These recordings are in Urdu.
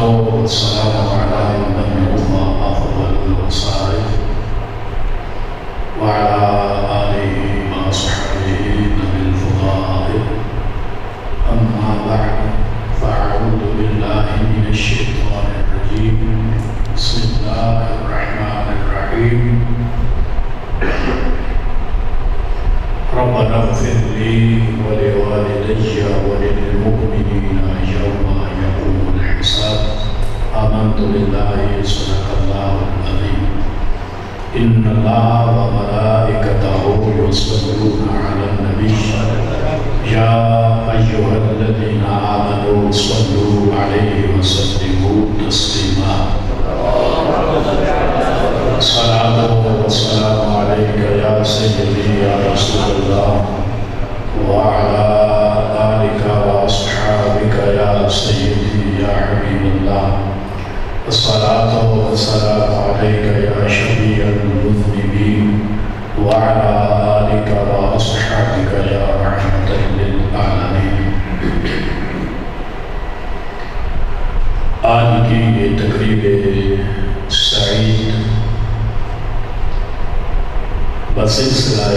والسلام على من هو أفضل الوصائف وعلى آله وصحبه ذوي الفضائل. أما بعد فأعوذ بالله من الشيطان الرجيم. بسم الله الرحمن الرحيم. ربنا اغفر لي ولوالدي وللمؤمنين يوم يقوم الحساب. آمنت بالله صدق الله العظيم. إن الله وملائكته يصلون على النبي يا أيها الذين آمنوا صلوا عليه وسلموا تسليما. الصلاة والسلام عليك يا سيدي يا رسول الله وعلى آلك وأصحابك يا سيدي يا حبيب الله. الصلاة والسلام عليك يا شفيع المذنبين وعلى آلك وأصحابك يا رحمة للعالمين. آج کی یہ تقریب سعید بسلسلہ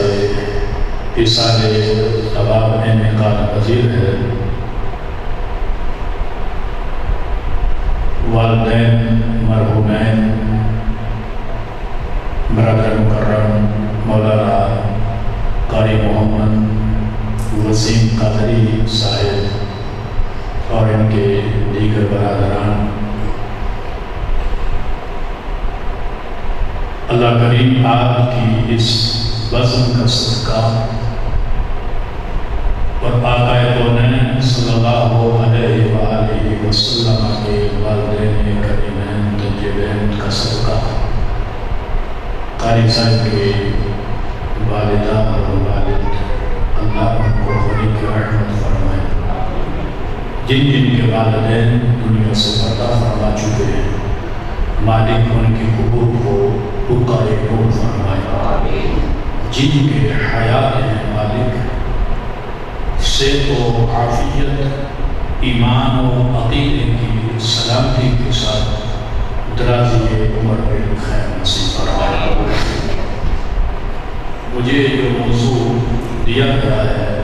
اِرشاد طباب انعقاد پذیر ہے. والدین مرحومین برادر مکرم مولانا قاری محمد وسیم قادری صاحب اور ان کے دیگر برادران، اللہ کریم آپ کی اس بزم کا صدقہ اور آقا کونین صلی اللہ علیہ وآلہ وسلم کے والدین کریمین طیبین کا صدقہ، قاری صاحب کے والدہ اور والد، اللہ ان کو غنی کی رحمت فرمائے. جن کے والدین دنیا سے پردہ فرما چکے ہیں، مالک ان کی قبور کو حقہ نور فرمائے. جن کے حیات ہیں، مالک صحت و عافیت، ایمان و عقیدے کی سلامتی کے ساتھ درازی عمر میں خیر نصیب فرمائے. مجھے جو موضوع دیا گیا ہے،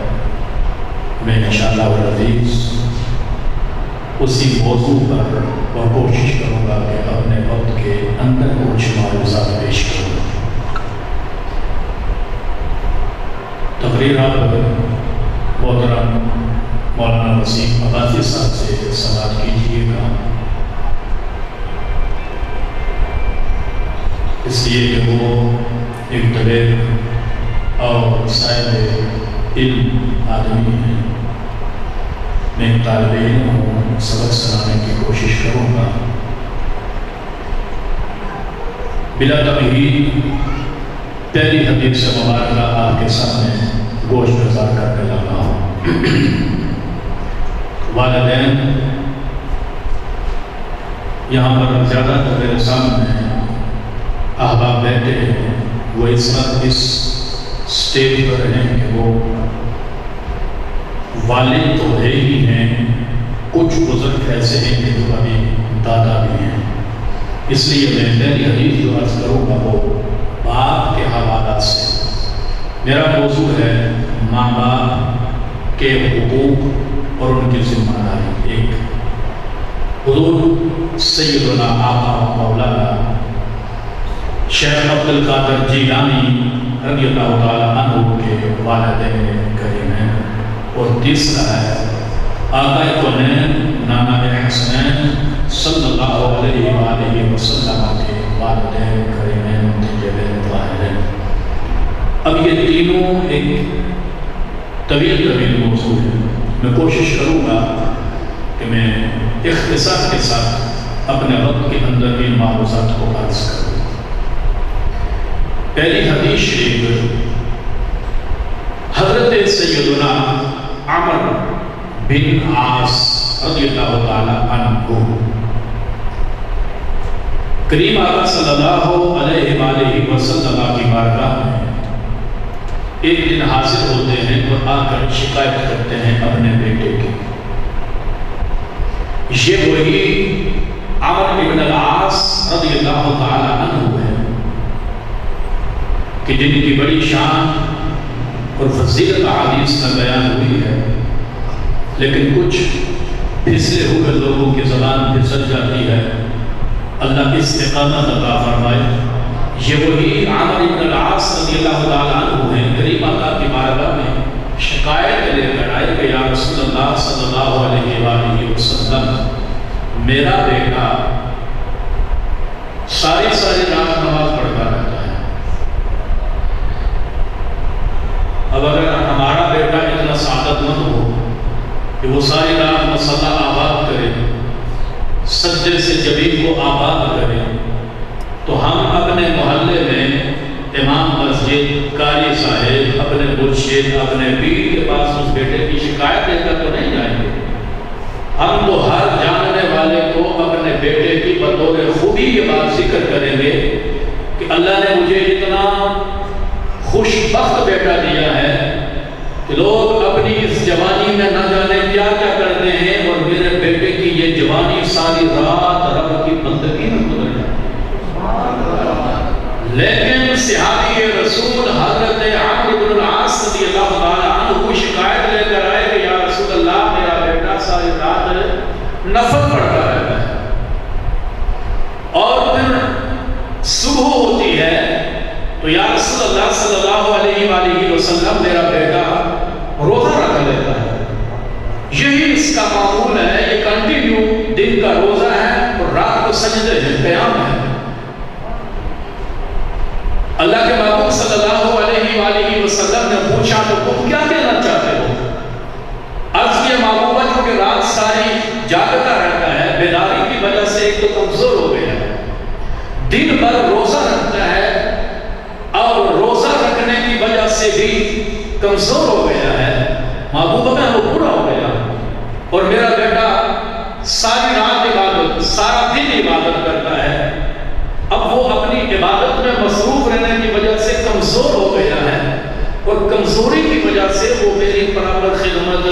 میں انشاءاللہ العزیز اسی موضوع پر اور کوشش کروں گا کہ اپنے وقت کے اندر کچھ معلومات پیش کروں. تقریر آپ محترم مولانا وسیم عبادی صاحب سے سماعت کیجیے گا، اس لیے کہ وہ ایک طبیب اور صاحب علم آدمی ہیں. میں طالب علم ہوں، سبق سنانے کی کوشش کروں گا. بلا تمہید پہلی حدیث سے مبارکہ آپ کے سامنے گوشت گزار کر کے لانا ہوں. والدین یہاں پر زیادہ تر میرے سامنے احباب بیٹھے ہیں، وہ اس وقت اس سٹیج پر ہیں کہ وہ والد تو ہے ہی ہیں، کچھ بزرگ ایسے ہیں کہ جو ابھی دادا بھی ہیں. اس لیے میں پہلی حدیث جو عرض کروں گا وہ باپ کے حوالات سے. میرا موضوع ہے ماں باپ کے حقوق اور ان کی ذمہ داری. ایک حضور سیدنا آقا مولانا شیخ عبد القادر جیلانی رضی اللہ تعالیٰ عنہ کے والدین کریمین، اور تیسرا ہے آقا کونین نانا حسنین صلی اللہ علیہ وآلہ وسلم کے والدین کریمین طیبین طاہرین. اب یہ تینوں ایک طویل موضوع ہے. میں کوشش کروں گا کہ میں اختصار کے ساتھ اپنے وقت کے اندر ان معلومات کو عرض کروں. پہلی حدیث شریف حضرت سیدنا عمر بن عاص رضی اللہ تعالی عنہ کریم آقا صلی اللہ علیہ وآلہ وسلم کی بارگاہ میں ایک دن حاضر ہوتے ہیں اور آ کر شکایت کرتے ہیں اپنے بیٹے کی. یہ وہی عمرو بن العاص رضی اللہ تعالی عنہ ہے کہ جن کی بڑی شان اور فضیلت احادیث میں بیان ہوئی ہے، لیکن کچھ پھسلے ہوئے لوگوں کی زبان پھسل جاتی ہے، اللہ استقامت عطا فرمائے۔ یہ وہی عمرو بن العاص رضی اللہ تعالی عنہ ہیں، کریم اللہ کی بارگاہ میں شکایت لے کر آئے کہ یا رسول اللہ صلی اللہ علیہ وآلہ وسلم، میرا بیٹا ساری رات نماز پڑھتا رہتا ہے۔ اب اگر ہمارا بیٹا اتنا سعادت مند ہو کہ وہ ساری رات مصلی آباد کرے، سجدے سے جبین کو آباد کرے، تو ہم اپنے محلے میں امام مسجد، قاری صاحب، اپنے مرشد، اپنے پیر کے پاس اس بیٹے کی شکایت دے کر تو نہیں جائیں گے۔ ہم تو ہر جاننے والے کو اپنے بیٹے کی بطور خوبی یہ بات ذکر کریں گے کہ اللہ نے مجھے اتنا خوش بخت بیٹا دیا ہے کہ لوگ اپنی اس جوانی میں نہ جانے کیا کیا کرتے ہیں، اور میرے بیٹے کی یہ جوانی ساری رات رب کی بندگی میں گزر جاتی ہے۔ لیکن صحابی رسول حضرت عمرو بن العاص رضی اللہ تعالی عنہ کو شکایت لے کر آئے کہ یا رسول اللہ، میرا بیٹا ساری رات نفل پڑھتا رہتا ہے، اور پھر صبح ہوتی ہے تو یا رسول اللہ صلی اللہ علیہ وآلہ وسلم، میرا بیٹا روزہ رکھ لیتا ہے۔ یہی اس کا معمول ہے، یہ کنٹینیو دن کا روزہ ہے اور رات کو سجدے ہیں، قیام ہے۔ اللہ کے محبوب صلی اللہ علیہ وآلہ وسلم نے پوچھا تو تم کیا کہنا چاہتے ہو؟ عرض کیا محبوبہ جو کہ رات ساری جاگتا رہتا ہے، بیداری کی وجہ سے ایک تو کمزور ہو گیا ہے، دن بھر روزہ رکھتا ہے اور روزہ رکھنے کی وجہ سے بھی کمزور ہو گیا ہے، محبوبہ میں وہ پورا ہو گیا، اور میرا بیٹا ساری رات عبادت، سارا دن عبادت کرتا ہے، اب وہ اپنی عبادت میں مصروف رہنے کی وجہ سے کمزور ہو گیا ہے، اور کمزوری کی وجہ سے وہ میری برابر خدمت۔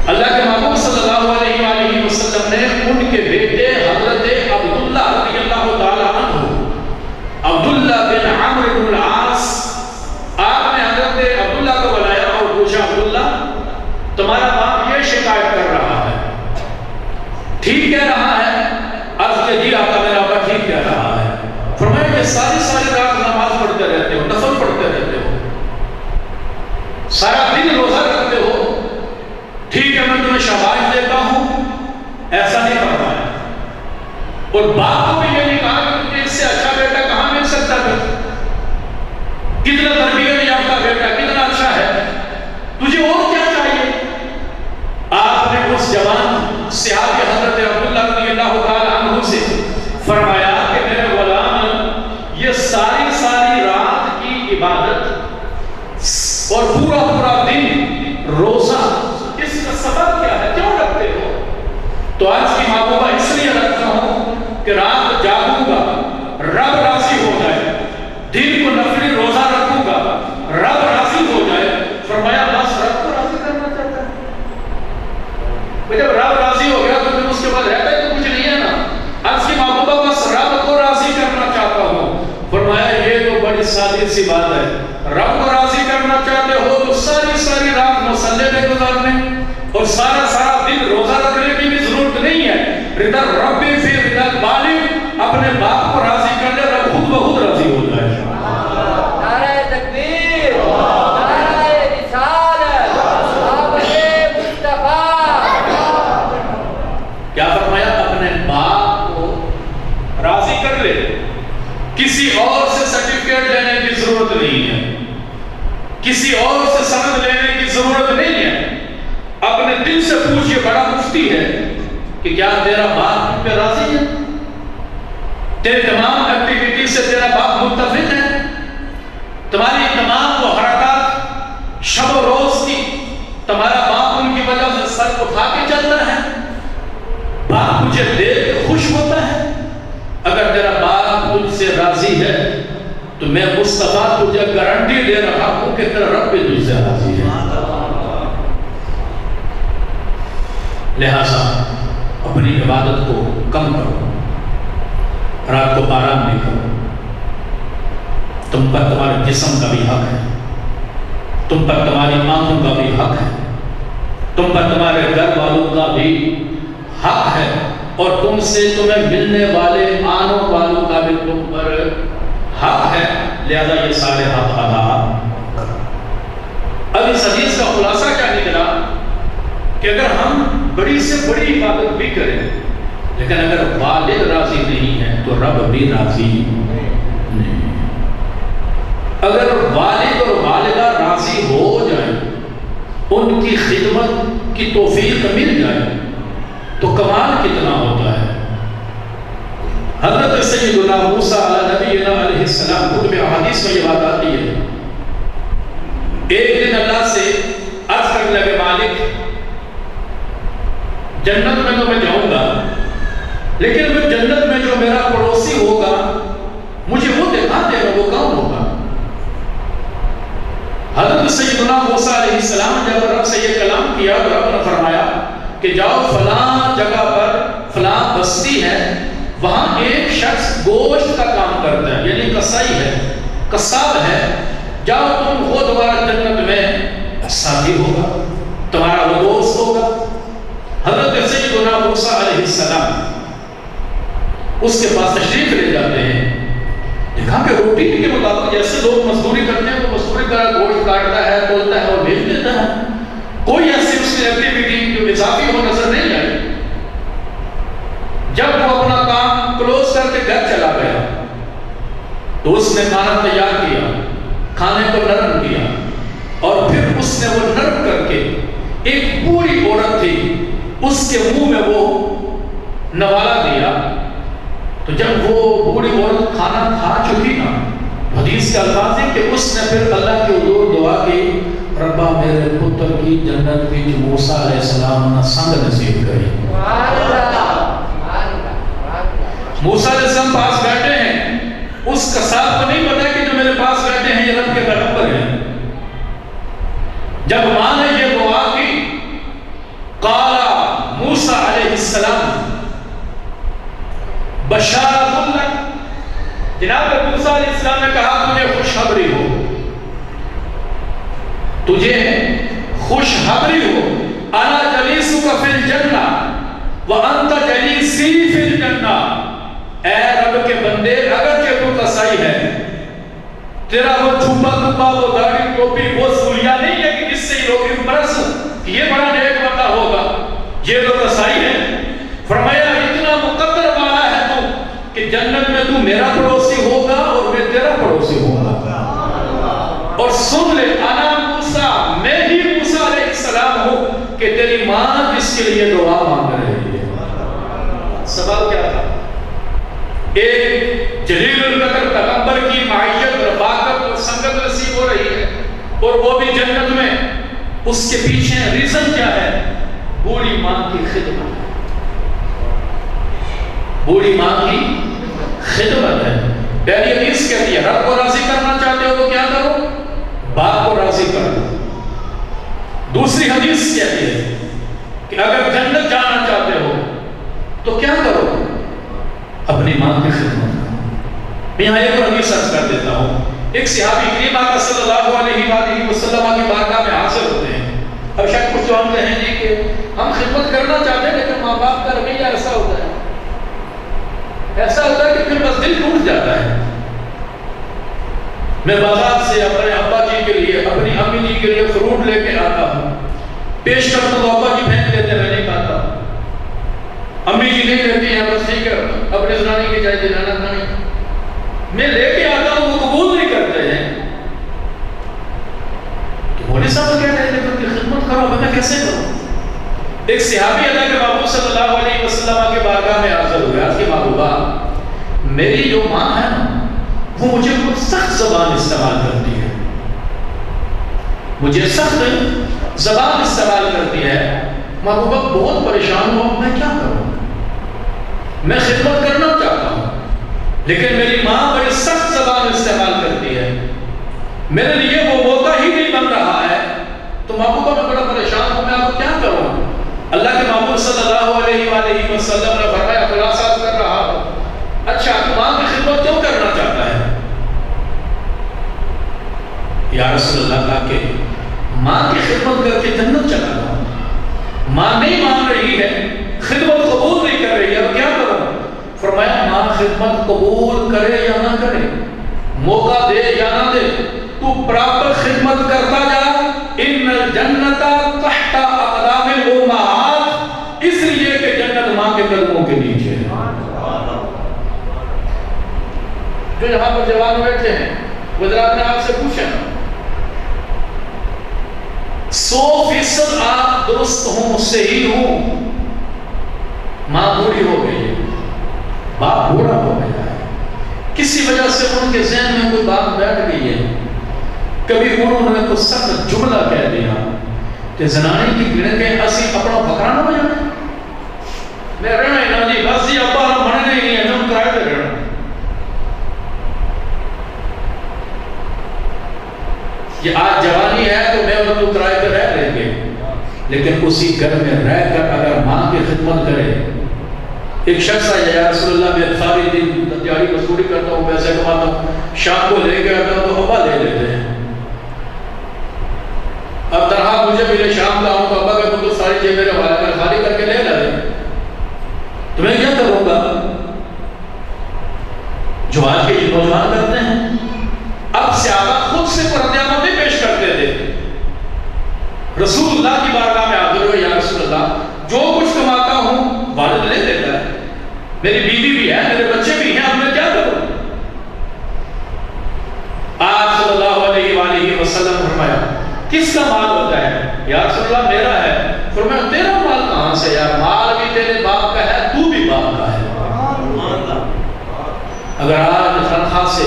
اللہ کے محبوب صلی اللہ علیہ وآلہ وسلم نے ان کے بیٹے حضرت عبداللہ رضی اللہ تعالی عنہ، عبداللہ بن عمرو بن العاص، آپ نے حضرت عبداللہ کو بلایا اور پوچھا، عبداللہ تمہارا باپ یہ شکایت کر رہا ہے، ٹھیک کہہ رہا ہے؟ عرض کہ جی آقا، میرا باپ ٹھیک کہہ رہا ہے۔ فرمایا کہ ساری رات نماز پڑھتے رہتے ہو، نفل پڑھتے رہتے ہو، سارا دن روزہ رکھتے ہو، ٹھیک ہے میں تمہیں شاباش دیتا ہوں، ایسا نہیں فرمایا، اور باپ کو بھی یہ نہیں کہا کہ تجھے اس سے اچھا بیٹا کہاں مل سکتا ہے، کتنا تربیت یافتہ بیٹا، کتنا اچھا ہے، تجھے اور کیا چاہیے؟ آپ نے اس جوان صحابی حضرت عبداللہ رضی اللہ تعالی عنہ سے فرمایا کہ میرے غلام، یہ ساری رات کی عبادت اور پورا دن روزہ، اس کا سبب کیا ہے، کیوں رکھتے ہو؟ تو آج کی محبوبہ اس لیے رکھتا ہوں کہ رات جاگوں گا، رب راضی ہو جائے، دن کو نفلی روزہ رکھوں گا، رب راضی ہو جائے۔ فرمایا بس رب کو راضی کرنا چاہتا ہے، جب رب راضی ہو گیا تو پھر اس کے بعد رہتا ہے تو کچھ نہیں ہے نا۔ آج کی محبوبہ بس رب کو راضی کرنا چاہتا ہوں۔ فرمایا یہ تو بڑی سادی سی بات ہے، رب کو راضی کرنا چاہتے ہو تو ساری رات مصلی میں گزارنے اور سارا دن روزہ رکھنے کی بھی ضرورت نہیں ہے۔ رضا رب فی رضا الوالد، اپنے باپ کو راضی کر لے، رب خود بخود راضی ہو جائے۔ نعرہ تکبیر، نعرہ رسالت، صحابہ مصطفیٰ۔ کیا فرمایا؟ اپنے باپ کو راضی کر لے، کسی اور سے سرٹیفکیٹ لینے کی ضرورت نہیں ہے، کسی اور سے سند لینے کی ضرورت نہیں ہے، اپنے دل سے پوچھئے، بڑا مفتی ہے کہ کیا تیرا باپ تم پہ راضی ہے؟ تیرے تمام ایکٹیویٹی سے تیرا باپ متفق ہے؟ تمہاری تمام وہ حرکات شب و روز کی، تمہارا باپ ان کی وجہ سے سر اٹھا کے چلتا ہے؟ باپ مجھے دیکھ کے خوش ہوتا ہے؟ اگر تیرا باپ تجھ سے راضی ہے تو میں مصطفیٰ تجھے گارنٹی دے رہا ہوں کہ تیرا رب بھی تجھ سے راضی ہے۔ لہٰذا اپنی عبادت کو کم کرو، رات کو آرام بھی کرو۔ تم پر تمہارے جسم کا بھی حق ہے، تم پر تمہاری آنکھوں کا بھی حق ہے، تم پر تمہارے گھر والوں کا بھی حق ہے، اور تم سے تمہیں ملنے والے آنوں والوں کا بھی تم پر حق ہے، لہذا یہ سارے حق ادا کرو۔ اب اس حدیث کا خلاصہ کیا نکلا کہ اگر ہم بڑی سے بڑی عبادت بھی کریں لیکن اگر والد راضی نہیں ہے تو رب بھی راضی نہیں۔ اگر والد اور والدہ راضی ہو جائیں، ان کی خدمت کی توفیق مل جائے تو کمال کتنا ہوتا ہے۔ حضرت سیدنا موسیٰ علیہ السلام خود میں احادیث میں یہ بات آتی ہے، ایک دن اللہ سے عرض کرنے لگے مالک جنت میں تو میں جاؤں گا لیکن وہ جنت میں جو میرا پڑوسی ہوگا مجھے وہ دکھا دے گا، وہ کون ہوگا؟ حضرت سیدنا موسیٰ علیہ السلام جب رب سے یہ کلام کیا تو رب نے فرمایا کہ جاؤ فلاں جگہ پر فلاں بستی ہے، وہاں ایک شخص گوشت کا کام کرتا ہے، یعنی کسائی ہے، قصاب ہے، جاؤ تم وہ دوبارہ جنت میں ساتھی ہوگا، تمہارا وہ دوست ہوگا۔ حضرت سیدنا موسیٰ علیہ السلام اس کے پاس تشریف لے جاتے ہیں، دیکھا کہ روٹین کے مطابق جیسے لوگ مزدوری کرتے ہیں وہ مزدوری کا گوشت کاٹتا ہے، تولتا ہے اور بھیج دیتا ہے، کوئی ایسی اس کی ایکٹیویٹی جو اضافی ہو نظر نہیں آئی۔ جب وہ اپنا کام کلوز کر کے گھر چلا گیا تو اس نے کھانا تیار کیا، کھانے کو نرم کیا، اور پھر اس نے وہ نرم کر کے ایک بوڑھی عورت تھی اس کے منہ میں وہ نوالا دیا۔ تو جب وہ بوڑھی عورت کھانا کھا چکی نا، حدیث کے الفاظ ہیں کہ اس نے پھر اللہ کے حضور دعا کی، ربا میرے پتر کی جنت کی موسیٰ علیہ السلام نے سنگ نصیب کری۔ موسیٰ علیہ السلام پاس بیٹھے ہیں، اس قصاب کو نہیں پتا کہ جو میرے پاس بیٹھے ہیں یہ رب کے پیغمبر ہیں۔ جب ماں نے یہ دعا کی، قال موسیٰ علیہ السلام بشارت لک، جناب موسیٰ علیہ السلام نے کہا تجھے خوشخبری ہو، تجھے خوشخبری ہو، انا جلیسک فی الجنہ وانت جلیسی فی الجنہ۔ اے رب کے بندے، اگرچہ تو کسائی ہے، تیرا وہ چھپا چھپا وہ داڑھی ٹوپی وہ سولیا نہیں ہے کہ جس سے لوگ امپرس کہ یہ بڑا نیک بندہ ہوگا، یہ تو کسائی ہے۔ فرمایا اتنا مقدر والا ہے تو کہ جنت میں تو میرا پڑوسی ہوگا اور میں تیرا پڑوسی ہوگا۔ اور سن لے، انا موسیٰ، میں ہی موسیٰ علیہ السلام ہوں کہ تیری ماں جس کے لیے دعا مانگ رہی ہے۔ سوال کیا تھا؟ ایک جلیل القدر پیغمبر کی معیت، رفاقت اور سنگت نصیب ہو رہی ہے، اور وہ بھی جنت میں۔ اس کے پیچھے ریزن کیا ہے؟ بوڑھی ماں کی خدمت، بوڑھی ماں کی خدمت ہے۔ پہلی حدیث کہتی ہے رب کو راضی کرنا چاہتے ہو تو کیا کرو؟ باپ کو راضی کرو۔ دوسری حدیث کہتی ہے کہ اگر جنت جانا چاہتے ہو تو کیا کرو؟ اپنی ماں کی خدمت کرو۔ میں یہاں ایک حدیث عرض کر دیتا ہوں۔ ایک صحابی کریم آقا صلی اللہ علیہ وآلہ وسلم کی بارگاہ میں حاضر ہوتے ہیں۔ اب شاید کچھ لوگ کہیں جی کہ ہم خدمت کرنا چاہتے ہیں لیکن ماں باپ کا رویہ ایسا ہوتا ہے، ایسا ہوتا ہے کہ پھر بس دل ٹوٹ جاتا ہے۔ میں بازار سے اپنے ابا جی کے لیے، اپنی امی جی کے لیے فروٹ لے کے آتا ہوں، پیش کرتا تو ابا جی پھینک دیتے، میں نہیں کھاتا۔ امی جی نہیں کہتی ہیں بس ٹھیک ہے اپنے زنانی کی چاہیے جانا کھانی، میں لے کے آتا ہوں، وہ قبول نہیں کرتے ہیں۔ تو مولوی صاحب کہتے ہیں کہ خدمت کرو، میں کیسے کروں؟ ایک صحابی اللہ کے محبوب صلی اللہ علیہ وسلم کے بارگاہ میں حاضر ہوئے، عرض کی محبوبہ میری جو ماں ہے نا وہ مجھے بہت سخت زبان استعمال کرتی ہے، مجھے سخت زبان استعمال کرتی ہے، محبوبہ بہت پریشان ہوں، میں کیا کروں؟ میں خدمت کرنا چاہتا ہوں لیکن میری ماں بڑی سخت زبان استعمال کرتی ہے، میرے لیے وہ موقع ہی نہیں بن رہا ہے، تو محبوبہ میں بڑا پریشان ہوں، میں آپ کو کیا کروں؟ اللہ کے محبوب صلی علیہ وسلم نے فرمایا، خلاصہ کر رہا ہوں، اچھا تو ماں کی خدمت کیوں کرنا چاہتا ہے؟ یا رسول اللہ کہا کہ ماں کی خدمت کر کے جنت چلا جاؤں، ماں نہیں مان رہی ہے، خدمت قبول نہیں کر رہی ہے، اب کیا کروں؟ فرمایا ماں خدمت قبول کرے یا نہ کرے، موقع دے یا نہ دے، تو برابر خدمت کرتا جا، ان الجنت تحت اقدام الامہات، اس لیے کہ جنت ماں کے قدموں کے نیچے ہے۔ جو یہاں پر جوان بیٹھے ہیں وہ ذرا اپنے آپ سے پوچھیں، 100% آپ درست ہوں، صحیح ہوں، ماں بوڑھی ہو گئی ہے، باپ بوڑھا ہو گیا ہے، کسی وجہ سے ان کے ذہن میں کوئی بات بیٹھ گئی ہے، کبھی انہوں نے کوئی سخت جملہ کہہ دیا کہ زنانی کی گڑ کے اسی اپنا پکڑانا ہو جانا، میں رہنا ہی نہ جی، بس جی ابا ہم بڑھنے نہیں ہے، ہم کرائے پہ رہنا۔ یہ آج جوانی ہے تو میں اور تو کرائے پہ رہ لیں گے، لیکن اسی گھر میں رہ کر اگر ماں کی خدمت کرے، ایک شخص آیا، یا رسول اللہ میں ساری دن دیاری مزدوری کرتا ہوں، پیسے کماتا ہوں، شام کو لے کے آتا ہوں تو ابا لے لیتے ہیں، اب طرح مجھے ملے شام کا ہوں تو ابا کہ تو ساری چیز میرے حوالے میں خالی کر کے لے لے، تو میں کیا کروں گا؟ جو آج کے نوجوان کرتے ہیں، اب صحابہ خود سے پردیانتیں پیش کرتے تھے، رسول اللہ کی بارگاہ میں حاضر ہوئے، یا رسول اللہ جو کچھ کماتا ہوں والد لے لیتا ہے، میری بیوی بھی ہے، میرے بچے بھی ہیں، اب میں کیا کروں؟ آپ صلی اللہ علیہ وآلہ وسلم فرمایا کس کا مال ہوتا ہے؟ یا رسول اللہ میرا ہے۔ فرمایا تیرا مال کہاں سے یار؟ مال بھی تیرے باپ کا ہے، تو بھی باپ کا ہے۔ اگر آج تنخواہ سے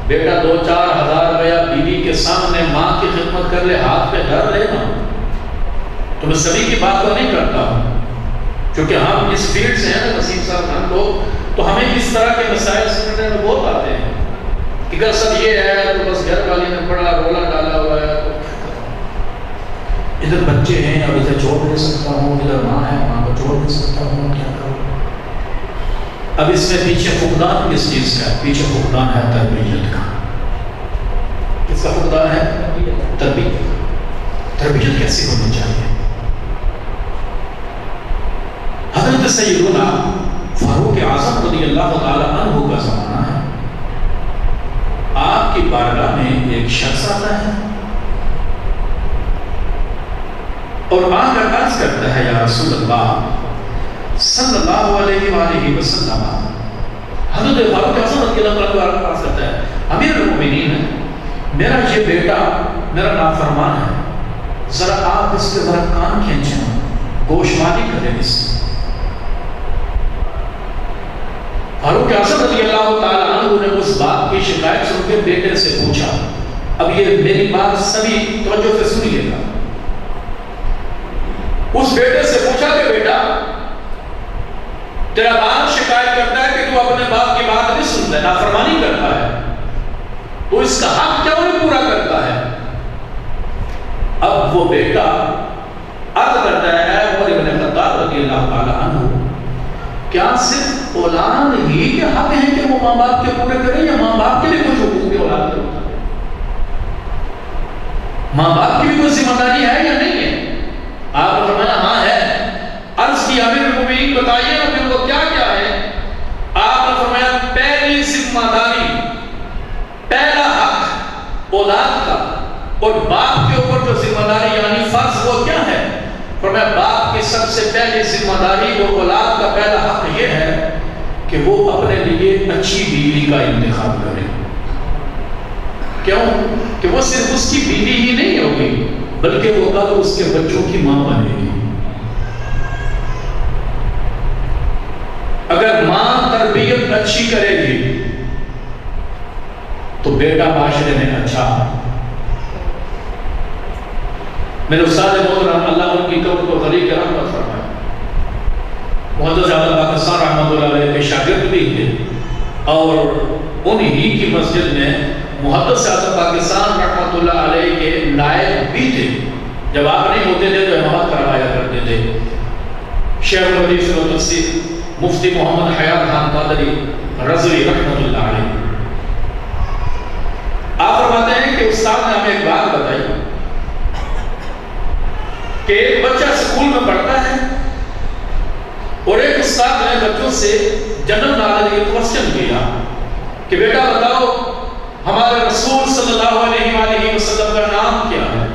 بیٹا 2-4 ہزار روپیہ بیوی کے سامنے ماں کی خدمت کر لے، ہاتھ پہ دھر لینا، تو میں سبھی کی بات کو نہیں کرتا ہوں، کیونکہ ہم اس فیلڈ سے ہیں نا وسیم صاحب، ہم لوگ تو ہمیں اس طرح کے مسائل سمجھنے میں بہت آتے ہیں کہ اگر سب یہ ہے تو بس گھر والی نے بڑا رولا ڈالا ہوا ہے، ادھر بچے ہیں، اب ادھر چھوڑ دے سکتا ہوں، ادھر ماں ہے، ماں کو چھوڑ دے سکتا ہوں، کیا کروں؟ اب اس میں پیچھے فقدان کس چیز کا ہے؟ پیچھے فقدان ہے تربیت کا۔ کس کا فقدان ہے؟ تربیت۔ تربیت کیسی ہونی چاہیے؟ حضرت سیدنا فاروق اعظم رضی اللہ تعالی عنہ کا زمانہ ہے، آپ کی بارگاہ میں ایک شخص آتا ہے اور آ کر عرض کرتا ہے، یا رسول اللہ صلی اللہ علیہ وآلہ وسلم، حضرت فاروق اعظم رضی اللہ عنہ عرض کرتا ہے، امیر المومنین ہے، میرا یہ بیٹا میرا نافرمان ہے، ذرا آپ اس کے ذرا کان کھینچیں، گوشمالی کریں اس سے۔ فاروق اعظم رضی اللہ تعالیٰ عنہ نے اس بات کی شکایت سن کے بیٹے سے پوچھا، اب یہ میری بات سبھی توجہ سے سنیے گا، اس بیٹے سے پوچھا کہ بیٹا تیرا باپ شکایت کرتا ہے کہ تو اپنے باپ کی بات نہیں سنتا ہے، نافرمانی کرتا ہے، تو اس کا حق کیوں نہیں پورا کرتا ہے؟ اب وہ بیٹا عرض کرتا ہے، اے عمر بن خطاب رضی اللہ تعالیٰ عنہ، کیا صرف اولاد ہی کے حق ہیں کہ وہ ماں باپ کے پورے کریں، یا ماں باپ کے بھی کچھ حقوق کے اولاد کے ہوتا ہے؟ ماں باپ کی بھی کوئی ذمہ داری ہے یا نہیں ہے؟ آپ نے فرمایا ہاں ہے۔ عرض کی امیر المومنین بتائیے نا پھر وہ کیا کیا ہے؟ آپ نے فرمایا پہلی ذمہ داری، پہلا حق اولاد کا، اور باپ کے اوپر جو ذمہ داری یعنی فرض وہ کیا ہے؟ فرمایا باپ کی سب سے پہلی ذمہ داری اور اولاد کا پہلا حق یہ ہے کہ وہ اپنے لیے اچھی بیوی کا انتخاب کرے۔ کیوں؟ کہ وہ صرف اس کی بیوی ہی نہیں ہوگی بلکہ وہ کل اس کے بچوں کی ماں بنے گی۔ اگر ماں تربیت اچھی کرے گی تو بیٹا معاشرے میں اچھا۔ میرے استاد محترم اللہ ان کی قبر کو غریق رحمت فرمائے، محدث اعظم پاکستان رحمۃ اللہ علیہ کے شاگرد بھی تھے، اور انہی کی مسجد میں محدث اعظم پاکستان رحمۃ اللہ علیہ کے نائب بھی تھے۔ جب آپ نہیں ہوتے تھے تو امامت کروایا کرتے تھے۔ شیخ الحدیث والتفسیر مفتی محمد حیات خان قادری رضوی رحمۃ اللہ علیہ، آپ فرماتے ہیں کہ استاد نے ہمیں ایک بات بتائی کہ ایک بچہ اسکول میں پڑھتا ہے اور ایک استاد نے بچوں سے جنرل نالج کا کوسچن کیا کہ بیٹا بتاؤ ہمارے رسول صلی اللہ علیہ وآلہ وسلم کا نام کیا ہے؟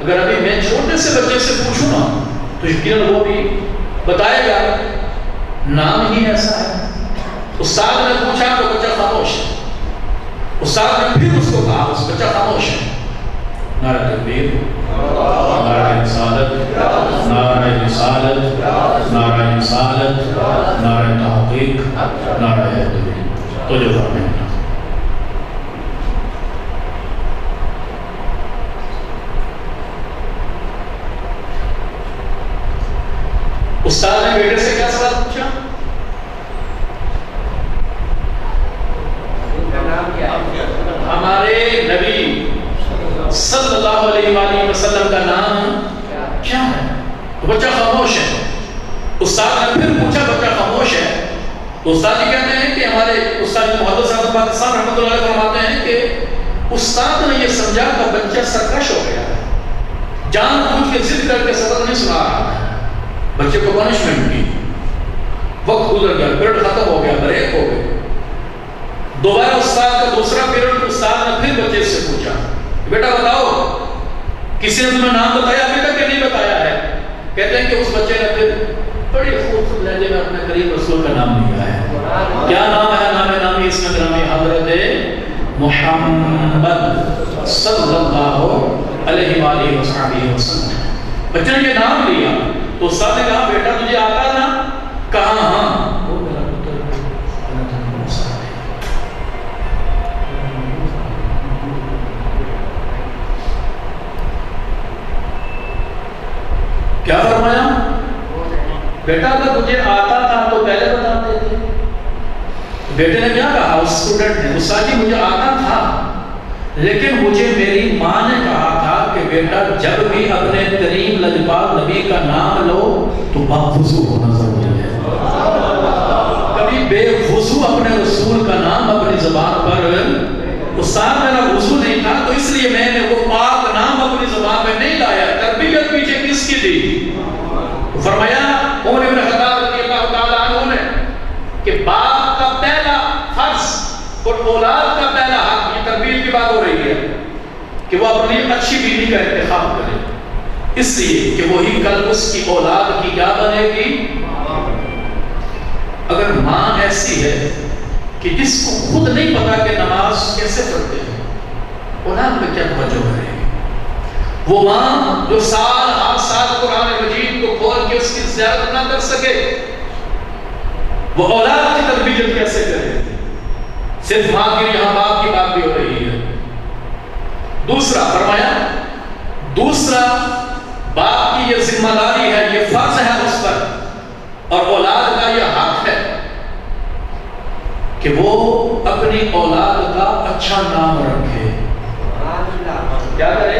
اگر ابھی میں چھوٹے سے بچے سے پوچھوں نا تو یقیناً وہ بھی بتائے گا نام ہی ایسا ہے۔ استاد نے پوچھا تو بچہ خاموش ہے، استاد نے پھر اس کو کہا، اس بچہ خاموش ہے۔ نعرہ تکبیر، نعرہ رسالت، نعرہ رسالت، نعرہ رسالت، نعرہ تحقیق، نعرہ حیدری۔ تو جو فرمائیں استاد نے بیٹے سے کیا سوال پوچھا؟ ہمارے نبی صلی اللہ علیہ وآلہ وسلم کا نام کیا ہے؟ تو بچہ خاموش ہے۔ استاد نے پھر پوچھا، بچہ خاموش ہے۔ تو استاد جی کہتے ہیں کہ ہمارے استاد محمد صاحب پاکستان رحمۃ اللہ علیہ فرماتے ہیں کہ استاد نے یہ سمجھا کہ بچہ سرکش ہو گیا ہے، جان بوجھ کے ضد کر کے سبق نہیں سنا رہا ہے، بچے کو پنشمنٹ کی، وقت گزر گیا، پیریڈ ختم ہو گیا، بریک ہو گئے۔ دوبارہ استاد کا دوسرا پیریڈ، استاد نے پھر بچے سے پوچھا بیٹا بتاؤ کسی نے تمہیں نام بتایا ابھی تک کہ نہیں بتایا ہے؟ کہتے ہیں کہ اس بچے نے پھر بڑی خوبصورت لہجے میں اپنے قریب رسول کا نام لیا ہے۔ کیا نام ہے؟ نام نامی اس میں گرامی حضرت محمد صلی اللہ علیہ وآلہ وسلم۔ بچے نے یہ نام لیا تو استاد نے کہا بیٹا تجھے آتا نا؟ کہا ہاں۔ وہ میرا پتر موسیٰ ہے۔ کیا فرمایا؟ بیٹا اگر تجھے آتا تھا تو پہلے بتاتے تھے۔ بیٹے نے کیا کہا؟ اس اسٹوڈنٹ نے، استاد جی مجھے آتا تھا لیکن مجھے میری ماں نے کہا تھا کہ بیٹا جب بھی اپنے کریم لجپال نبی کا نام لو تو باوضو ہونا ضروری ہے۔ کبھی بے وضو اپنے رسول کا نام اپنی زبان پر، استاد میرا وضو نہیں تھا تو اس لیے میں نے وہ پاک نام اپنی زبان پہ نہیں لایا۔ تربیت پیچھے کس کی تھی؟ فرمایا عمر بن خطاب رضی اللہ تعالیٰ عنہ نے کہ باپ کا پہلا فرض اور اولاد کا پہلا حق، یہ تربیت کی بات ہو رہی ہے، کہ وہ اپنی اچھی بیوی کا انتخاب کرے، اس لیے کہ وہی کل اس کی اولاد کی کیا بنے گی۔ اگر ماں ایسی ہے کہ جس کو خود نہیں پتا کہ نماز کیسے پڑھتے ہیں، اولاد پہ کیا توجہ کرے گی؟ وہ ماں جو سال ہر سال قرآن مجید کو کھول کے اس کی زیارت نہ کر سکے، وہ اولاد کی تربیت کیسے کرے؟ صرف ماں کی یہاں باپ کی بات بھی ہو رہی ہے۔ دوسرا فرمایا، دوسرا باپ کی یہ ذمہ داری ہے، یہ فرض ہے اس پر، اور اولاد کا یہ حق ہے کہ وہ اپنی اولاد کا اچھا نام رکھے۔ کیا کرے؟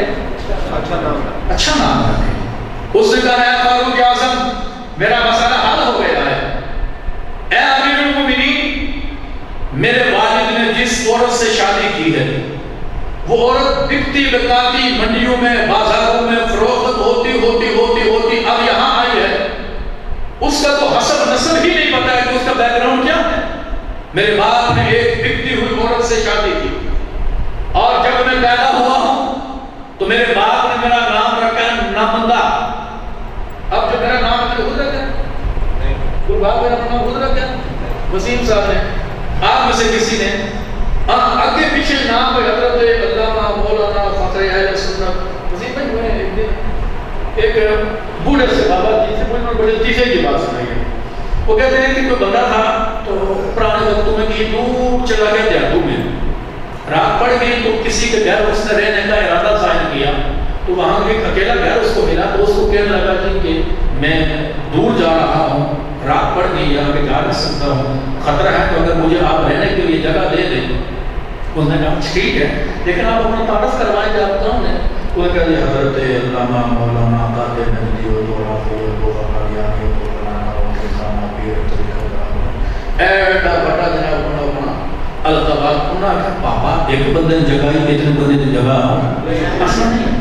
اچھا نام رکھے۔ اس نے کہا اے فاروق اعظم میرا مسئلہ حل ہو گیا ہے، اے امیر المومنین میرے والد نے جس عورت سے شادی کی ہے وہ عورت بکتی بکاتی منڈیوں میں بازاروں میں فروخت ہوتی اب یہاں آئی ہے، اس کا تو حسب نسب ہی نہیں پتا ہے کہ اس کا بیک گراؤنڈ کیا ہے۔ میرے باپ نے ایک بکتی ہوئی عورت سے شادی کی اور جب میں پیدا ہوا ہوں تو میرے باپ نے میرا نام رکھا ہے نامندہ۔ اب جو میرا نام ہے خود رکھا ہے، کوئی باپ میرا نام خود رکھا ہے، وسیم صاحب نے، آپ میں سے کسی نے آگے پیچھے نام پہ حضرت علامہ مولانا فخر اہل سنت وسیم بھائی ہوئے ایک دن ایک بوڑھے سے بابا جی سے مجھے بڑے لطیفے کی بات سنائی ہے۔ وہ کہتے ہیں کہ کوئی بندہ تھا تو پرانے وقتوں میں کہیں دور چلا گیا دیہاتوں میں، رات پڑ گئی تو کسی کے گھر اس نے رہنے کا ارادہ ظاہر کیا تو وہاں ایک اکیلا گھر اس کو ملا تو اس کو کہنے لگا کہ میں دور جا رہا ہوں، رات پڑ گئی، یہاں پہ جا نہیں سکتا ہوں، خطرہ ہے تو اگر مجھے آپ رہنے کے لیے جگہ دے دیں۔ اس نے کہا ٹھیک ہے لیکن آپ اپنا تعارف کروائیں کہ آپ کون ہیں؟ وہ کہا جی حضرت علامہ مولانا قادر نجدی و دورافی و قادیانی و مولانا و خزانہ پیر طریقہ ایڈا بڑا جناب اپنا التباس انہاں کہا پاپا ایک بندے نے جگہ ہی اتنے بندے نے جگہ اصلا نہیں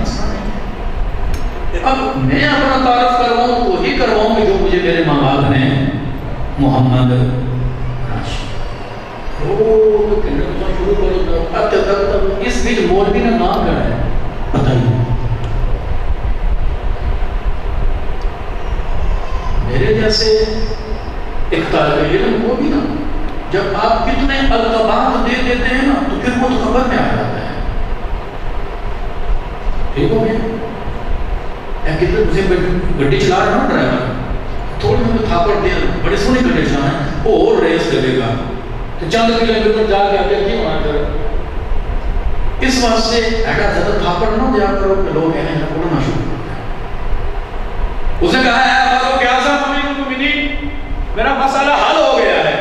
اب میں اپنا تعارف کرواؤں تو وہی کرواؤں کہ جو مجھے میرے ماں باپ نے محمد راشد وہ کہنے کو شروع کرو اب تک اس بیچ مولوی نے نام کیا ہے بتائیے میرے جیسے ایک طالب علم وہ بھی نا جب آپ کتنے القابات دے دیتے ہیں نا تو پھر وہ خبر میں آ جاتا ہے ٹھیک ہو گیا کتنے مجھے گڈی چلا رہا نا ڈرائیور تھوڑی مجھے تھاپڑ دیا بڑے سونی گڈی چلانا ہے وہ اور ریس کرے گا تو چند کلو میٹر جا کے آگے کیوں آ کر اس واسطے ایڈا زیادہ تھاپڑ نہ دیا کرو کہ لوگ کہنے ہیں پڑھنا شروع کرتے ہیں اس نے کہا ہے فاروق اعظم امیر المومنین میرا مسئلہ حل ہو گیا ہے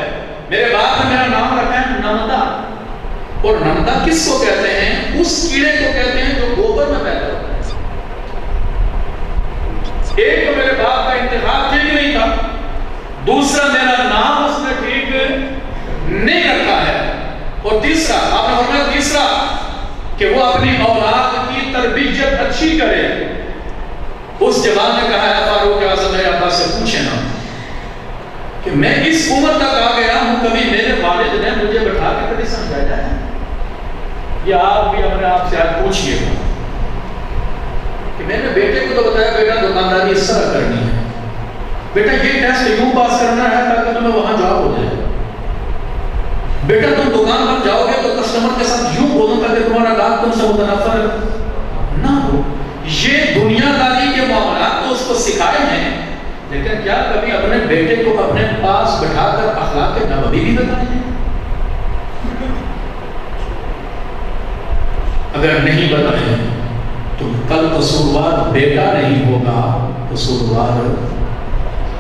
میرے باپ نے میرا نام رکھا ہے نمدا اور نمدا کس کو کہتے ہیں اس کیڑے کو کہتے ہیں جو گوبر میں پیدا ہوتا ہے ایک تو میرے باپ کا انتخاب ٹھیک نہیں تھا دوسرا میرا نام اس نے ٹھیک نہیں رکھا ہے اور تیسرا آپ نے فرمایا تیسرا کہ وہ اپنی اولاد کی تربیت اچھی کرے اس جوان نے کہا ہے فاروق اعظم میرے ابا سے پوچھے نا کہ میں اس عمر تک آ گیا ہوں کبھی میرے والد نے مجھے بٹھا کے کبھی سمجھایا ہے یا آپ بھی اپنے آپ سے آج پوچھئے گا کہ میں نے بیٹے کو تو بتایا بیٹا دکانداری اس طرح کرنی ہے بیٹا یہ ٹیسٹ یوں پاس کرنا ہے تاکہ تمہیں وہاں جاب ہو جائے بیٹا تم دکان پر جاؤ گے تو کسٹمر کے ساتھ یوں بولو تاکہ تمہارا گاہک تم سے متنفر نہ ہو یہ دنیا داری کے معاملات تو اس کو سکھائے ہیں لیکن کیا کبھی اپنے بیٹے کو اپنے پاس بٹھا کر اخلاق نبوی بھی بتائے ہیں اگر نہیں بتائے تو کل قصوروار بیٹا نہیں ہوگا قصوروار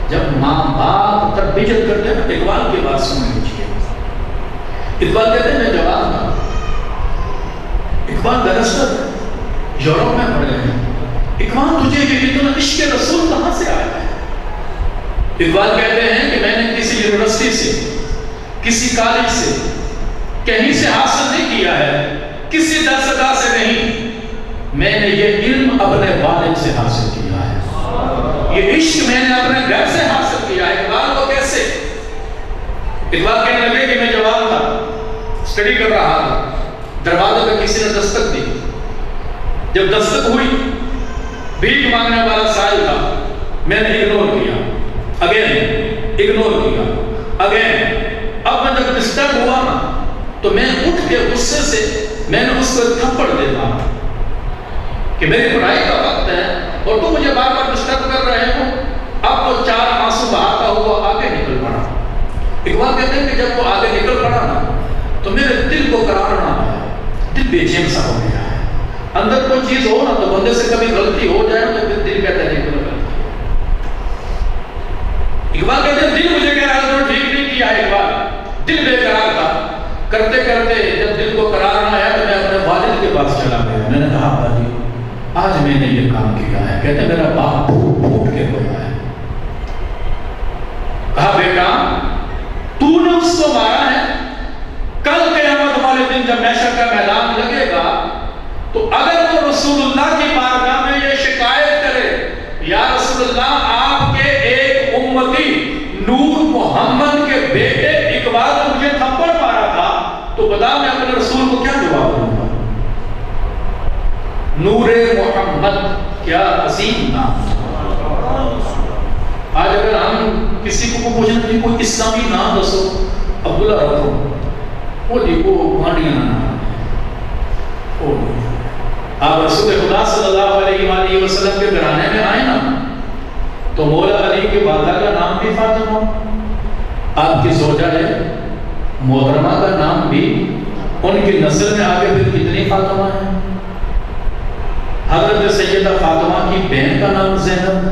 جب ماں باپ تربیت کرتے ہیں اقبال کی بات سننے لیجیے اقبال کہتے ہیں میں جوان تھا اقبال دراصل یورپ میں پڑھے ہیں اقبال تجھے یہ اتنا عشق رسول کہاں سے آیا ہے اقبال کہتے ہیں کہ میں نے کسی یونیورسٹی سے کسی کالج سے کہیں سے حاصل نہیں کیا ہے کسی درسگاہ سے نہیں میں نے یہ علم اپنے والد سے حاصل کیا ہے یہ عشق میں نے اپنے گھر سے حاصل کیا ہے اقبال کو کیسے اقبال کہنے لگے کہ میں جوان تھا اسٹڈی کر رہا تھا دروازے پہ کسی نے دستک دی جب دستک ہوئی بھیک مانگنے والا سائل تھا میں نے اگنور کیا اگین اگنور کیا اگین اب میں جب ڈسٹرب ہوا نا تو میں اٹھ کے غصے سے میں نے اس کو تھپڑ دیتا کہ میری پڑھائی کا وقت ہے اور تو مجھے بار بار ڈسٹرب کر رہے ہو اب وہ چار آنسو بہاتا ہوا آگے نکل پڑا اقبال کہتے ہیں کہ جب وہ آگے نکل پڑا نا تو میرے دل کو قرار نہ آیا دل بے چین سا ہو گیا ہے اندر کوئی چیز ہو نا تو بندے سے کبھی غلطی ہو جائے تو پھر دل کہتا ہے نہیں کوئی غلطی اقبال کہتے ہیں دل مجھے کہہ رہا تھا ٹھیک نہیں کیا ہے اقبال دل بے قرار تھا کرتے کرتے جب دل کو قرار نہ آیا تو میں اپنے والد کے پاس چلا گیا میں نے کہا ابا جی آج میں نے یہ کام کیا ہے کہتے ہیں میرا باپ پھوٹ کے رویا ہے کہا بیٹا تو نے اس کو مارا ہے کل قیامت والے دن جب محشر کا میدان لگے گا تو اگر وہ رسول اللہ کی بارگاہ میں یہ شکایت کرے یا رسول اللہ آپ کے ایک امتی نور محمد کے بیٹے اقبال نے مجھے تھپڑ مارا تھا تو بتا میں اپنے رسول کو کیا جواب دوں گا نور محمد کیا عظیم نام آج اگر ہم کسی کو پوچھیں کہ کوئی اسلامی نام دسو عبداللہ رکھو وہ دیکھو بھانڈیاں نام آپ رسول خدا صلی اللہ علیہ وآلہ وسلم کے گھرانے میں آئے نا تو مولا علی کے والدہ کا نام بھی فاطمہ آپ کی زوجہ ہے محترمہ کا نام بھی ان کی نسل میں آگے پھر کتنی فاطمہ ہے حضرت سیدہ فاطمہ کی بہن کا نام زینب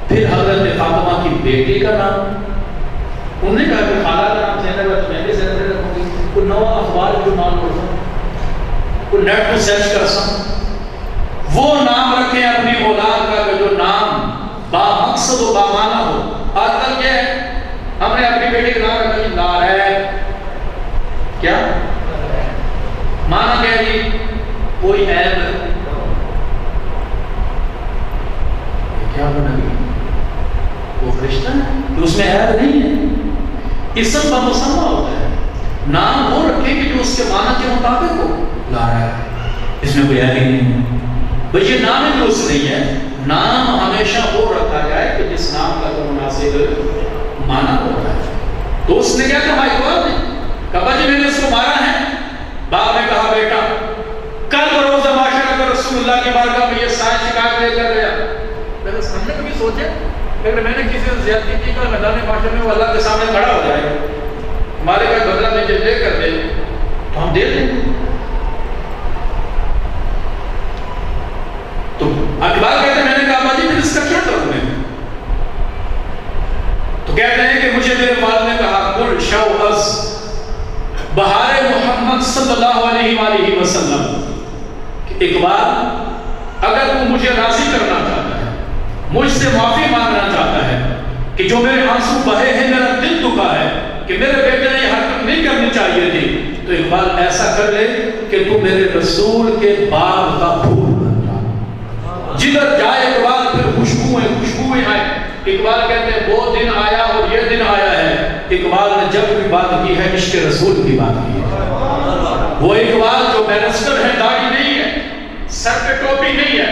پھر حضرت فاطمہ کی بیٹی کا نام انہوں نے کہا کہ خالہ کا نام زینب ہے تو میں بھی زینب رکھوں گی کوئی نوا اخبار جو نام پڑھتا کوئی نیٹ کو سرچ کر سکتا وہ نام رکھیں اپنی اولاد کا کہ جو نام با مقصد و با معنی ہو. آج کل کیا ہے، ہم نے اپنی بیٹی کا نام رکھا جی نارائن. کیا معنی کیا ہے جی؟ کوئی عیب. کیا بنا گیا؟ وہ فرشتہ ہے کہ اس میں عیب نہیں ہے. اسم با مسمى ہوتا ہے. نام وہ رکھیں کہ جو اس کے معنی کے مطابق ہو. نارائن اس میں کوئی عیب ہی نہیں ہے. بھئی یہ نام ہی درست نہیں ہے. نام ہمیشہ وہ رکھا جائے کہ جس نام کا تو مناسب معنی ہوتا ہے. تو اس نے کیا کہا اقبال نے؟ کہا جی میں نے اس کو مارا ہے. باپ نے کہا بیٹا کل بروز معاشرہ کا رسول اللہ کی بارگاہ میں یہ سائن شکایت لے کر گیا. ہم نے کبھی سوچا اگر میں نے کسی سے زیادتی کی کہ میدان معاشرے میں وہ اللہ کے سامنے کھڑا ہو جائے ہمارے کا بدلہ میں جب لے کر دے تو ہم دے دیں. تو اقبال کہتے ہیں میں نے کہا باجی پھر اس کا کیا کروں میں؟ تو کہتے ہیں کہ مجھے میرے والد نے کہا قل شو از بہار محمد صلی اللہ علیہ وآلہ وسلم کہ اقبال اگر تو مجھے راضی کرنا چاہتا ہے، مجھ سے معافی مانگنا چاہتا ہے کہ جو میرے آنسو بہے ہیں، میرا دل دکھا ہے کہ میرے بیٹے نے یہ حرکت نہیں کرنی چاہیے تھی، تو اقبال ایسا کر لے کہ تو میرے رسول کے باغ کا پھول بن جا. جدھر جائے اقبال پھر خوشبوئیں آئے. اقبال کہتے ہیں وہ دن آیا اور یہ دن آیا ہے. اقبال نے جب بھی بات کی ہے عشق رسول کی بات کی ہے. وہ اقبال جو بیرسٹر ہے، داڑھی نہیں ہے، سر پہ ٹوپی نہیں ہے،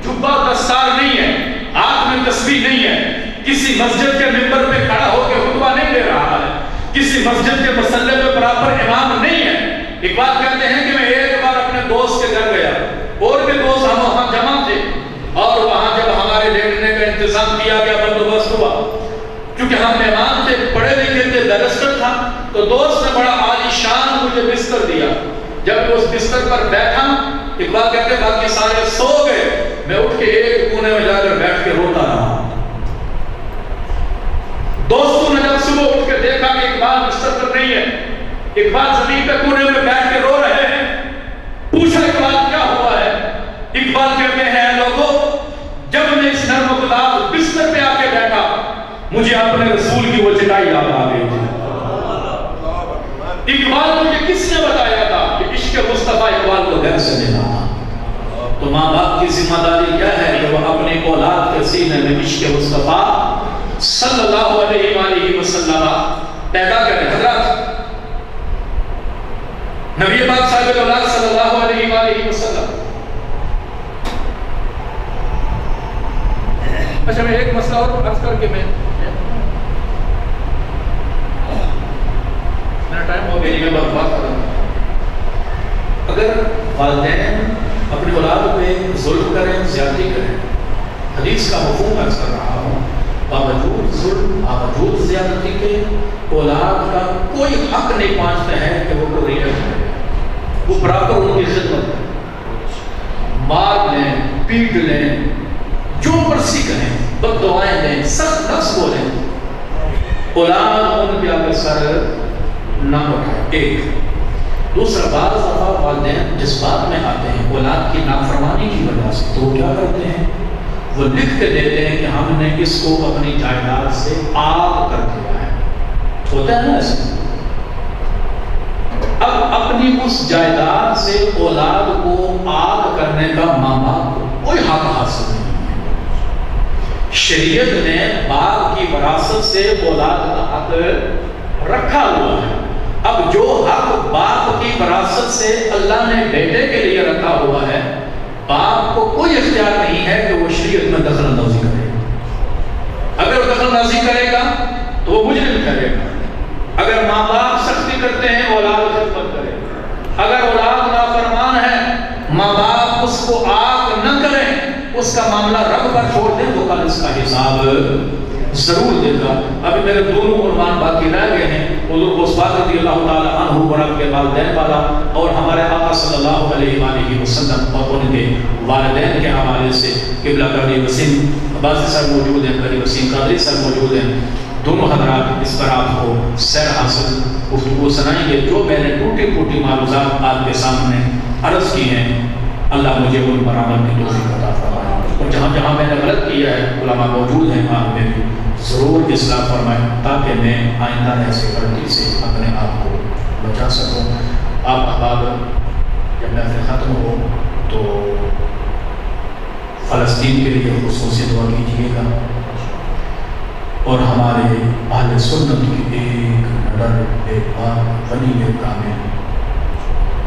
جبہ دستار نہیں ہے، ہاتھ میں تسبیح نہیں ہے، کسی مسجد کے ممبر پہ کھڑا ہو کے خطبہ نہیں دے رہا ہے، کسی مسجد کے مصلے پہ برابر امام نہیں ہے. اقبال کہتے ہیں کہ میں ایک بار اپنے دوست کے گھر گیا، اور بھی دوست ہم وہاں جمع تھے، اور وہاں جب ہمارے لیٹنے کا انتظام کیا گیا، بندوبست ہوا، کیونکہ ہم مہمان تھے، پڑھے لکھے تھے، بیرسٹر تھا، تو دوست نے بڑا عالی شان مجھے بستر دیا. جب اس بستر پر بیٹھا، اقبال کہتے ہیں باقی سارے سو گئے، میں اٹھ کے ایک کونے میں جا کر بیٹھ کے روتا رہا. دوستوں نے جب صبح اٹھ کے دیکھا کہ اقبال بستر پر نہیں ہے، اقبال زمین پہ کونے میں بیٹھ کے رو رہے ہیں، پوچھا اقبال کیا ہوا ہے؟ اقبال کہتے ہیں لوگوں جب میں اس نرم و گلاب بستر پہ آ کے بیٹھا مجھے اپنے رسول کی وہ چٹائی یاد آ گئی تھی. اقبال کو یہ کس نے بتایا تھا کہ عشق مصطفیٰ اقبال کو گھر سے لینا تھا؟ تو ماں باپ کی ذمہ داری کیا ہے کہ وہ اپنی اولاد کے سینے میں عشق مصطفیٰ صلی اللہ علیہ وآلہ وسلم پیدا کریں. حضرات نبی پاک صاحب اولاد صلی اللہ علیہ وآلہ وسلم. اچھا میں ایک مسئلہ اور عرض کر کے میرا ٹائم ہو گیا، میں بات کر رہا ہوں. اگر والدین اپنی اولاد پہ ظلم کریں، زیادتی کریں، حدیث کا مفہوم عرض کر رہا ہوں، باوجود ظلم، باوجود زیادتی کے اولاد کا کوئی حق نہیں پہنچتا ہے کہ وہ کو ریئیکٹ کرے. وہ برابر ان کی خدمت کریں، مار لیں، پیٹ لیں، جو مرضی کریں، بد دعائیں دیں، سخت لفظ بولیں، اولاد ان کے آگے سر نہ اٹھائے. ایک دوسرا، بعض دفعہ والدین جس بات میں آتے ہیں اولاد کی نافرمانی کی وجہ سے، تو کیا کرتے ہیں؟ وہ لکھ کے دیتے ہیں کہ ہم نے اس کو اپنی جائیداد سے آگ کر دیا ہے. ہوتا ہے نا ایسے؟ اب اپنی اس جائیداد سے اولاد کو آگ کرنے کا ماں باپ کو کوئی حق حاصل نہیں ہے. شریعت نے باپ کی وراثت سے اولاد کا حق رکھا ہوا ہے. اب جو حق باپ کی وراثت سے اللہ نے بیٹے کے لیے رکھا ہوا ہے، باپ کو کوئی اختیار نہیں ہے کہ وہ شریعت میں دخل اندازی کرے. اگر دخل اندازی کرے گا تو وہ مجرم کرے گا. اگر ماں باپ سختی کرتے ہیں اولاد خدمت کرے. اگر اولاد نافرمان ہے، ماں باپ اس کو آگ نہ کریں، اس کا معاملہ رب پر چھوڑ دیں تو کل اس کا حساب ضرور دے گا. ابھی میرے دونوں عنوان باقی رہ گئے ہیں، حضور غوث رضی اللہ تعالیٰ عنہ اور آپ کے والدین والا، اور ہمارے آقا صلی اللہ علیہ وآلہ وسلم اور ان کے والدین کے حوالے سے. قبلہ قاری وسیم عباسی صاحب موجود ہیں، قاری وسیم قادری صاحب موجود ہیں. دونوں حضرات اس پر آپ کو سیر حاصل گفتگو سنائیں گے. جو میں نے ٹوٹی پھوٹی معلومات آپ کے سامنے عرض کی ہیں اللہ مجھے ان پر عمل کی توفیق عطا فرمائے، اور جہاں جہاں میں نے غلط کیا ہے علماء موجود ہیں وہاں میں بھی ضرور اصلاح فرمائیں تاکہ میں آئندہ ایسے غلطی سے اپنے آپ کو بچا سکوں۔ آپ احباب جب محفل ختم ہو تو فلسطین کے لیے خصوصی دعا کیجیے گا، اور ہمارے اہل سنت کی ایک نظر ایک بات غنی میں کامل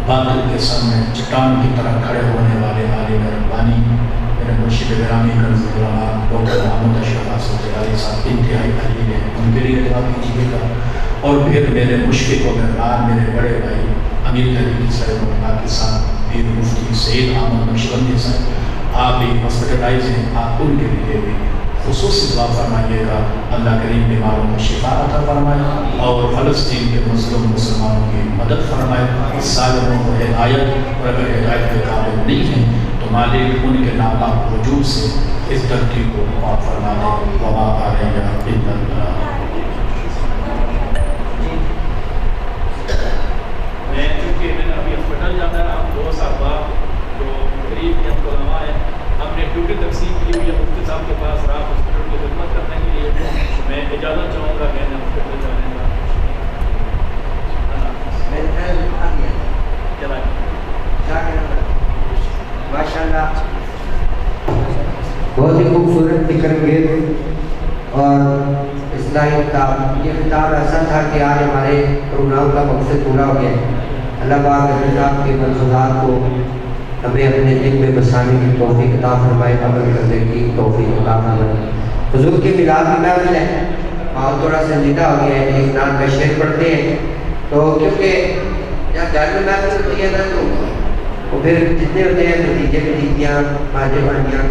باطل کے سامنے چٹان کی طرح کھڑے ہونے والے عالم ربانی میرے مرشد گرامی کنز علماء ڈاکٹر محمد اشرف حسن علی صاحب انتہائی علی ہیں، ان کے لیے دعا کیجیے گا، اور پھر میرے مشفق و مہربان میرے بڑے بھائی امیر تحریک صاحب اللہ کے ساتھ پیر مفتی سید احمد نقشبندی صاحب آپ بھی ہاسپٹلائز ہیں، آپ ان کے لیے بھی خصوصی دعا فرمائیے گا، اللہ کریم بیماروں کو شفا عطا فرمائے اور فلسطین کے مظلوم مسلمانوں کی مدد فرمائے، ظالموں کو ہدایت، اور اگر ہدایت کے قابل نہیں ہیں تو مالک ان کے ناپاک وجود سے اس دھرتی کو معاف فرما دے، وما علینا الا البلاغ۔ میں چونکہ میں نے ابھی ہاسپٹل جانا ہے، ہم دو صاحبہ جو قریب کے علماء ہیں، ہم نے ڈیوٹی تقسیم کی ہوئی ہے مفتی صاحب کے پاس رات ہاسپٹل کی خدمت کرنے کے لیے، میں اجازت چاہوں گا میں نے ہاسپٹل جانے کا۔ ماشاء اللہ بہت ہی خوبصورت فکر انگیز اور اصلاحی کتاب، یہ کتاب ایسا تھا کہ آج ہمارے پروگرام کا مقصد پورا ہو گیا۔ اللہ پاک حضرت آپ کے منصوبات کو ہمیں اپنے دل میں بسانے کی توفیق عطا فرمائے، عمل کرنے کی توفیق عطا فرمائے۔ حضور کی میلاد کی محفل ہے، اور تھوڑا سنجیدہ ہو گیا ہے، ایک نام کا شعر پڑھتے ہیں، تو کیونکہ جب گھر میں محفل ہوتی ہے نا تو پھر جتنے ہوتے ہیں بھتیجے بھتیجیاں ماجے بھانجیاں